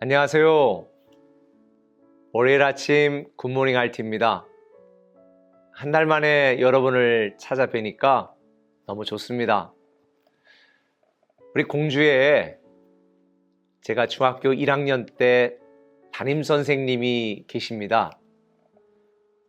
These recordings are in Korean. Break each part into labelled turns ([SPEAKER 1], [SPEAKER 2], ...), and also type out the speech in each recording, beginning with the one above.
[SPEAKER 1] 안녕하세요. 월요일 아침 굿모닝 RT입니다. 한 달 만에 여러분을 찾아뵈니까 너무 좋습니다. 우리 공주에 제가 중학교 1학년 때 담임선생님이 계십니다.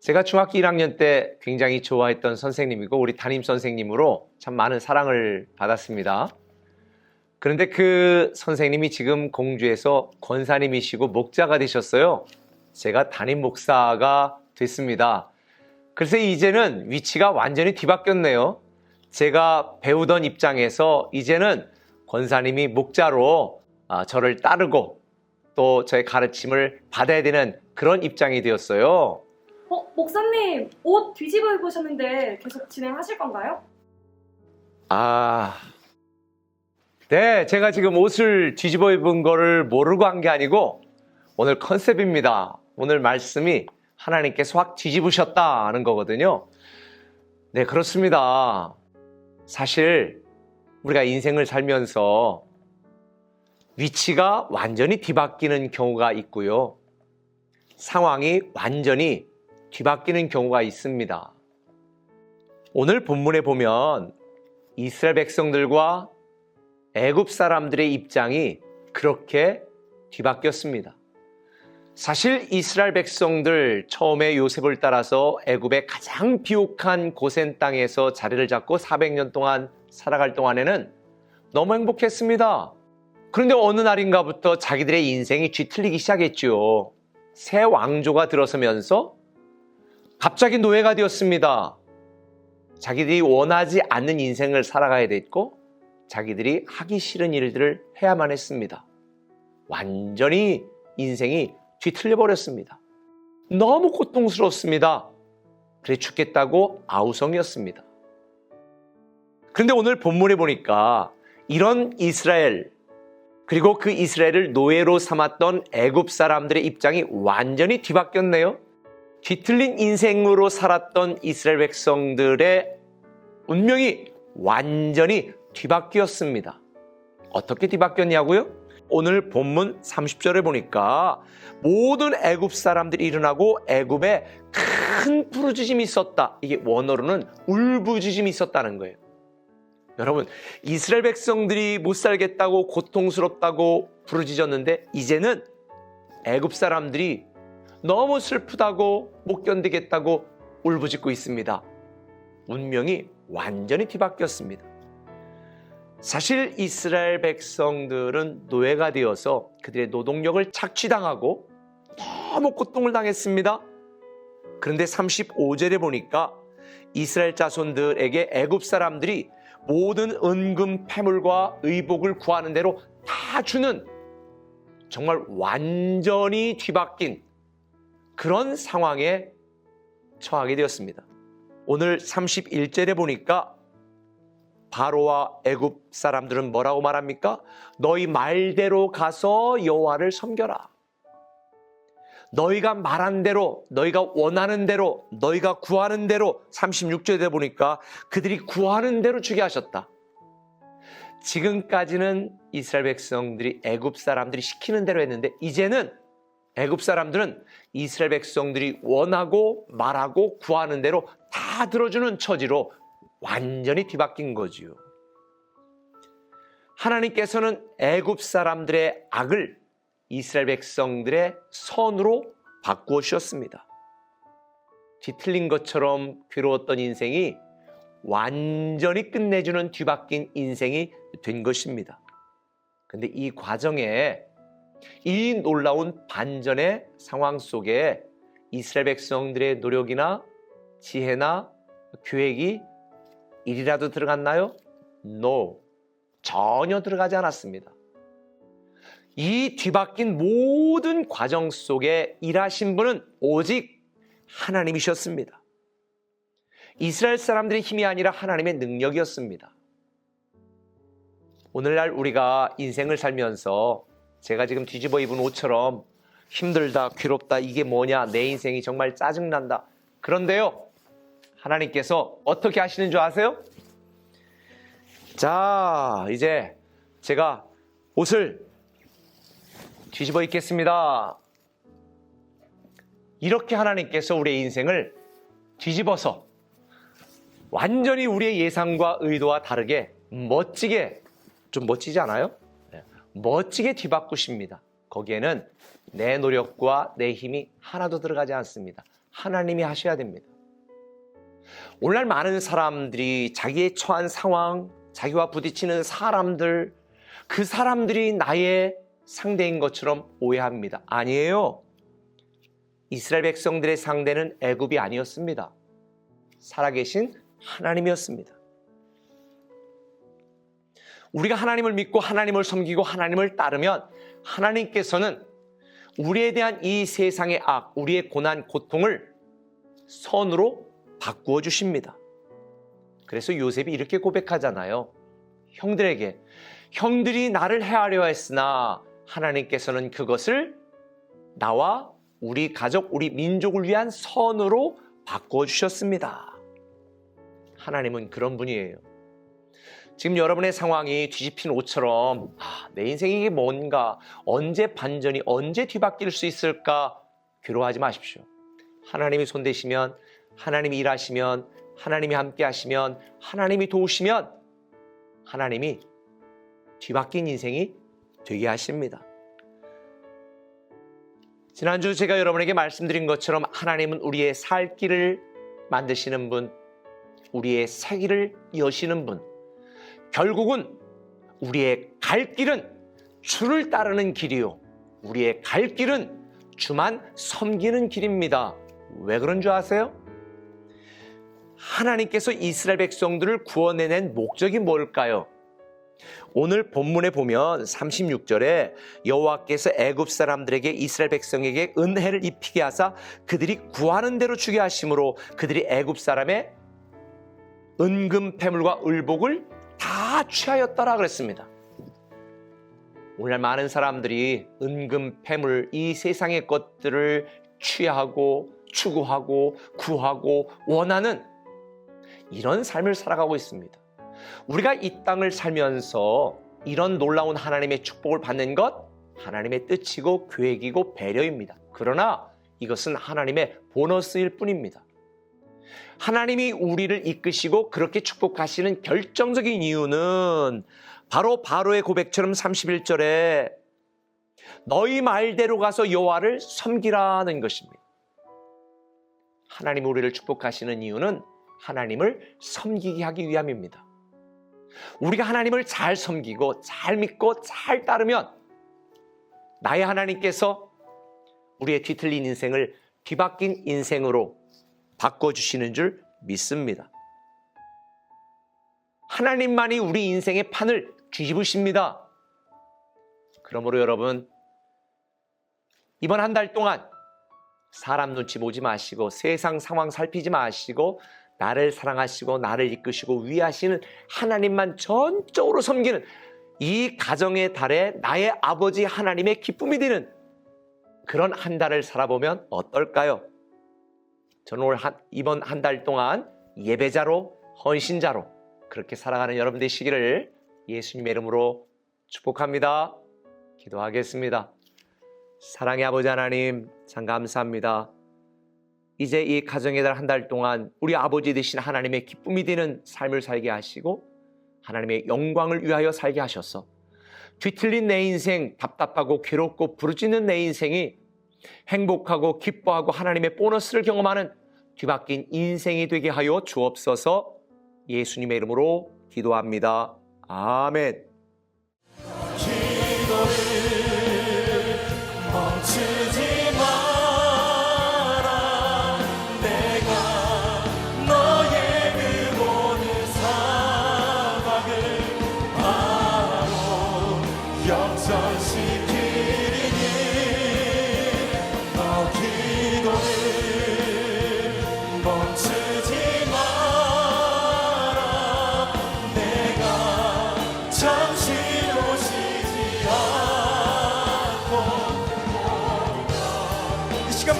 [SPEAKER 1] 제가 중학교 1학년 때 굉장히 좋아했던 선생님이고 우리 담임선생님으로 참 많은 사랑을 받았습니다. 그런데 그 선생님이 지금 공주에서 권사님이시고 목자가 되셨어요. 제가 담임 목사가 됐습니다. 그래서 이제는 위치가 완전히 뒤바뀌었네요. 제가 배우던 입장에서 이제는 권사님이 목자로 저를 따르고 또 저의 가르침을 받아야 되는 그런 입장이 되었어요.
[SPEAKER 2] 목사님, 옷 뒤집어 입으셨는데 계속 진행하실 건가요?
[SPEAKER 1] 네, 제가 지금 옷을 뒤집어 입은 거를 모르고 한 게 아니고 오늘 컨셉입니다. 오늘 말씀이 하나님께서 확 뒤집으셨다는 거거든요. 네, 그렇습니다. 사실 우리가 인생을 살면서 위치가 완전히 뒤바뀌는 경우가 있고요. 상황이 완전히 뒤바뀌는 경우가 있습니다. 오늘 본문에 보면 이스라엘 백성들과 애굽 사람들의 입장이 그렇게 뒤바뀌었습니다. 사실 이스라엘 백성들 처음에 요셉을 따라서 애굽의 가장 비옥한 고센 땅에서 자리를 잡고 400년 동안 살아갈 동안에는 너무 행복했습니다. 그런데 어느 날인가부터 자기들의 인생이 뒤틀리기 시작했죠. 새 왕조가 들어서면서 갑자기 노예가 되었습니다. 자기들이 원하지 않는 인생을 살아가야 됐고 자기들이 하기 싫은 일들을 해야만 했습니다. 완전히 인생이 뒤틀려 버렸습니다. 너무 고통스럽습니다. 그래 죽겠다고 아우성이었습니다. 그런데 오늘 본문에 보니까 이런 이스라엘 그리고 그 이스라엘을 노예로 삼았던 애굽 사람들의 입장이 완전히 뒤바뀌었네요. 뒤틀린 인생으로 살았던 이스라엘 백성들의 운명이 완전히 뒤바뀌었습니다. 어떻게 뒤바뀌었냐고요? 오늘 본문 30절에 보니까 모든 애굽 사람들이 일어나고 애굽에 큰 부르짖음이 있었다. 이게 원어로는 울부짖음이 있었다는 거예요. 여러분, 이스라엘 백성들이 못 살겠다고 고통스럽다고 부르짖었는데 이제는 애굽 사람들이 너무 슬프다고 못 견디겠다고 울부짖고 있습니다. 운명이 완전히 뒤바뀌었습니다. 사실 이스라엘 백성들은 노예가 되어서 그들의 노동력을 착취당하고 너무 고통을 당했습니다. 그런데 35절에 보니까 이스라엘 자손들에게 애굽 사람들이 모든 은금 패물과 의복을 구하는 대로 다 주는 정말 완전히 뒤바뀐 그런 상황에 처하게 되었습니다. 오늘 31절에 보니까 바로와 애굽 사람들은 뭐라고 말합니까? 너희 말대로 가서 여호와를 섬겨라. 너희가 말한 대로, 너희가 원하는 대로, 너희가 구하는 대로 36절에 보니까 그들이 구하는 대로 주게 하셨다. 지금까지는 이스라엘 백성들이 애굽 사람들이 시키는 대로 했는데 이제는 애굽 사람들은 이스라엘 백성들이 원하고 말하고 구하는 대로 다 들어주는 처지로 완전히 뒤바뀐 거지요. 하나님께서는 애굽 사람들의 악을 이스라엘 백성들의 선으로 바꾸어 주셨습니다. 뒤틀린 것처럼 괴로웠던 인생이 완전히 끝내주는 뒤바뀐 인생이 된 것입니다. 그런데 이 과정에 이 놀라운 반전의 상황 속에 이스라엘 백성들의 노력이나 지혜나 계획이 일이라도 들어갔나요? No, 전혀 들어가지 않았습니다. 이 뒤바뀐 모든 과정 속에 일하신 분은 오직 하나님이셨습니다. 이스라엘 사람들의 힘이 아니라 하나님의 능력이었습니다. 오늘날 우리가 인생을 살면서 제가 지금 뒤집어 입은 옷처럼 힘들다, 괴롭다, 이게 뭐냐, 내 인생이 정말 짜증난다. 그런데요, 하나님께서 어떻게 하시는 줄 아세요? 자, 이제 제가 옷을 뒤집어 읽겠습니다. 이렇게 하나님께서 우리의 인생을 뒤집어서 완전히 우리의 예상과 의도와 다르게 멋지게, 좀 멋지지 않아요? 멋지게 뒤바꾸십니다. 거기에는 내 노력과 내 힘이 하나도 들어가지 않습니다. 하나님이 하셔야 됩니다. 오늘날 많은 사람들이 자기의 처한 상황, 자기와 부딪히는 사람들, 그 사람들이 나의 상대인 것처럼 오해합니다. 아니에요. 이스라엘 백성들의 상대는 애굽이 아니었습니다. 살아계신 하나님이었습니다. 우리가 하나님을 믿고 하나님을 섬기고 하나님을 따르면 하나님께서는 우리에 대한 이 세상의 악, 우리의 고난, 고통을 선으로 바꾸어 주십니다. 그래서 요셉이 이렇게 고백하잖아요. 형들에게, 형들이 나를 해하려 했으나 하나님께서는 그것을 나와 우리 가족, 우리 민족을 위한 선으로 바꾸어 주셨습니다. 하나님은 그런 분이에요. 지금 여러분의 상황이 뒤집힌 옷처럼 내 인생이 이게 뭔가, 언제 반전이, 언제 뒤바뀔 수 있을까 괴로워하지 마십시오. 하나님이 손대시면, 하나님이 일하시면, 하나님이 함께 하시면, 하나님이 도우시면 하나님이 뒤바뀐 인생이 되게 하십니다. 지난주 제가 여러분에게 말씀드린 것처럼 하나님은 우리의 살 길을 만드시는 분, 우리의 새 길을 여시는 분, 결국은 우리의 갈 길은 주를 따르는 길이요, 우리의 갈 길은 주만 섬기는 길입니다. 왜 그런 줄 아세요? 하나님께서 이스라엘 백성들을 구원해낸 목적이 뭘까요? 오늘 본문에 보면 36절에 여호와께서 애굽 사람들에게 이스라엘 백성에게 은혜를 입히게 하사 그들이 구하는 대로 주게 하심으로 그들이 애굽 사람의 은금 패물과 을복을 다 취하였더라 그랬습니다. 오늘날 많은 사람들이 은금 패물, 이 세상의 것들을 취하고 추구하고 구하고 원하는 이런 삶을 살아가고 있습니다. 우리가 이 땅을 살면서 이런 놀라운 하나님의 축복을 받는 것, 하나님의 뜻이고 계획이고 배려입니다. 그러나 이것은 하나님의 보너스일 뿐입니다. 하나님이 우리를 이끄시고 그렇게 축복하시는 결정적인 이유는 바로 바로의 고백처럼 31절에 너희 말대로 가서 여호와를 섬기라는 것입니다. 하나님이 우리를 축복하시는 이유는 하나님을 섬기게 하기 위함입니다. 우리가 하나님을 잘 섬기고 잘 믿고 잘 따르면 나의 하나님께서 우리의 뒤틀린 인생을 뒤바뀐 인생으로 바꿔주시는 줄 믿습니다. 하나님만이 우리 인생의 판을 뒤집으십니다. 그러므로 여러분, 이번 한 달 동안 사람 눈치 보지 마시고 세상 상황 살피지 마시고 나를 사랑하시고 나를 이끄시고 위하시는 하나님만 전적으로 섬기는 이 가정의 달에 나의 아버지 하나님의 기쁨이 되는 그런 한 달을 살아보면 어떨까요? 저는 이번 한 달 동안 예배자로, 헌신자로 그렇게 살아가는 여러분 되시기를 예수님의 이름으로 축복합니다. 기도하겠습니다. 사랑의 아버지 하나님, 참 감사합니다. 이제 이 가정의 달 한 달 동안 우리 아버지 되신 하나님의 기쁨이 되는 삶을 살게 하시고 하나님의 영광을 위하여 살게 하셔서 뒤틀린 내 인생, 답답하고 괴롭고 부르짖는 내 인생이 행복하고 기뻐하고 하나님의 보너스를 경험하는 뒤바뀐 인생이 되게 하여 주옵소서. 예수님의 이름으로 기도합니다. 아멘.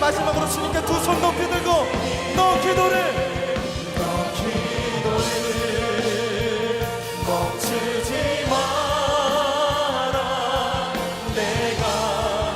[SPEAKER 3] 마지막으로 주님께 두 손 높이 들고 너 기도를 멈추지 마라. 내가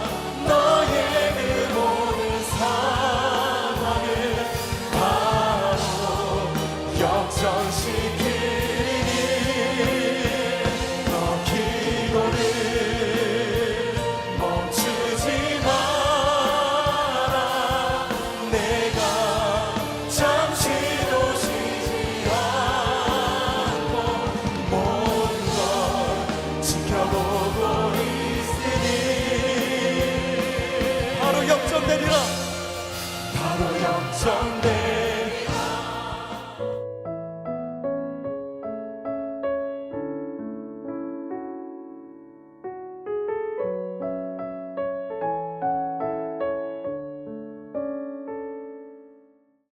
[SPEAKER 3] 전대